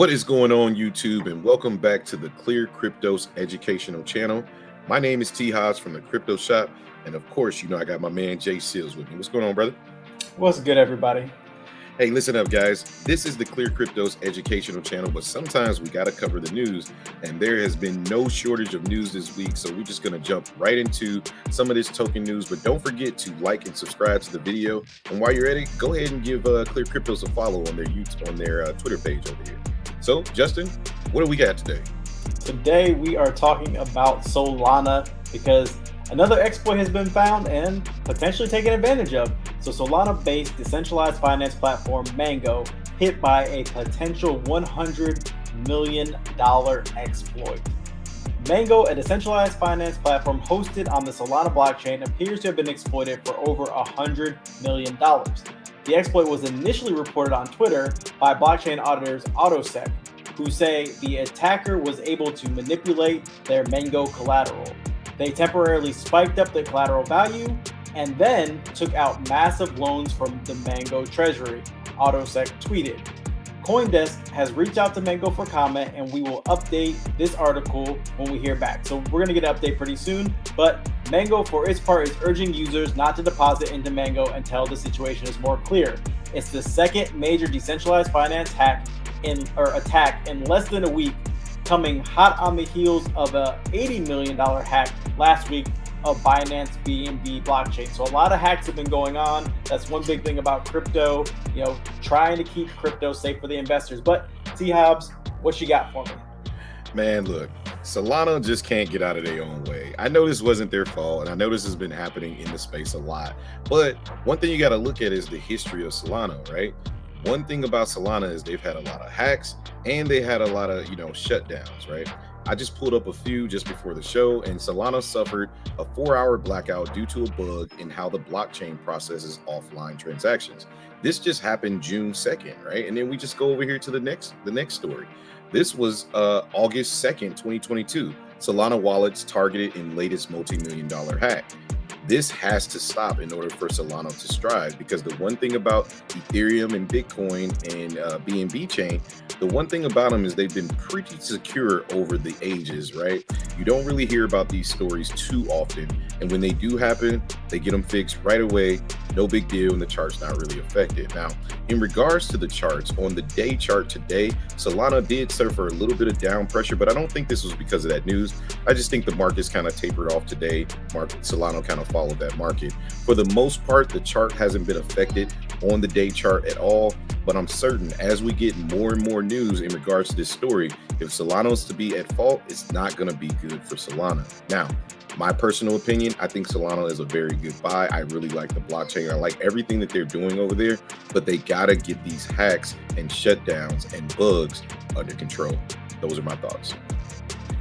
What is going on, YouTube, and welcome back to the ClearCryptos educational channel. My name is T. Hobbs from the Crypto Shop, and of course, I got my man Jay Seals with me. What's going on, brother? What's good, everybody? Hey, listen up, guys. This is the ClearCryptos educational channel, but sometimes we got to cover the news, and there has been no shortage of news this week, so we're just going to jump right into some of this token news. But don't forget to like and subscribe to the video, and while you're at it, go ahead and give ClearCryptos a follow on their Twitter page over here. So, Justin, what do we got today? Today we are talking about Solana because another exploit has been found and potentially taken advantage of. So Solana-based decentralized finance platform Mango hit by a potential $100 million exploit. Mango, a decentralized finance platform hosted on the Solana blockchain, appears to have been exploited for over $100 million. The exploit was initially reported on Twitter by blockchain auditors AutoSec, who say the attacker was able to manipulate their Mango collateral. They temporarily spiked up the collateral value and then took out massive loans from the Mango treasury, AutoSec tweeted. CoinDesk has reached out to Mango for comment, and we will update this article when we hear back. So we're going to get an update pretty soon, but Mango, for its part, is urging users not to deposit into Mango until the situation is more clear. It's the second major decentralized finance attack in less than a week, coming hot on the heels of a $80 million hack last week of Binance BNB blockchain. So a lot of hacks have been going on. That's one big thing about crypto, trying to keep crypto safe for the investors. But T. Hobbs, what you got for me? Man, look, Solana just can't get out of their own way. I know this wasn't their fault, and I know this has been happening in the space a lot. But one thing you got to look at is the history of Solana, right? One thing about Solana is they've had a lot of hacks and they had a lot of, shutdowns, right? I just pulled up a few just before the show, and Solana suffered a 4-hour blackout due to a bug in how the blockchain processes offline transactions. This just happened June 2nd, right? And then we just go over here to the next story. This was August 2nd, 2022. Solana wallets targeted in latest multi-million-dollar hack. This has to stop in order for Solana to strive, because the one thing about Ethereum and Bitcoin and BNB chain, the one thing about them is they've been pretty secure over the ages, right? You don't really hear about these stories too often. And when they do happen, they get them fixed right away. No big deal, and the chart's not really affected. Now, in regards to the charts, on the day chart today, Solana did suffer a little bit of down pressure, but I don't think this was because of that news. I just think the market's kind of tapered off today. Solana kind of followed that market. For the most part, the chart hasn't been affected on the day chart at all, but I'm certain as we get more and more news in regards to this story, if Solana's to be at fault, it's not going to be good for Solana. Now, my personal opinion, I think Solana is a very good buy. I really like the blockchain. I like everything that they're doing over there, but they got to get these hacks and shutdowns and bugs under control. Those are my thoughts.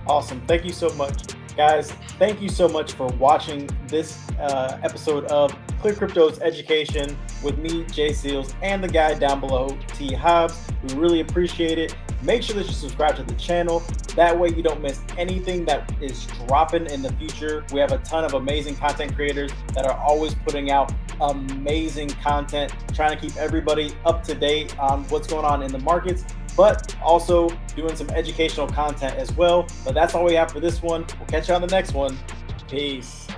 Awesome. Thank you so much, guys. Thank you so much for watching this episode of ClearCryptos Education with me, Jay Seals, and the guy down below, T. Hobbs. We really appreciate it. Make sure that you subscribe to the channel. That way you don't miss anything that is dropping in the future. We have a ton of amazing content creators that are always putting out amazing content, trying to keep everybody up to date on what's going on in the markets, but also doing some educational content as well. But that's all we have for this one. We'll catch you on the next one. Peace.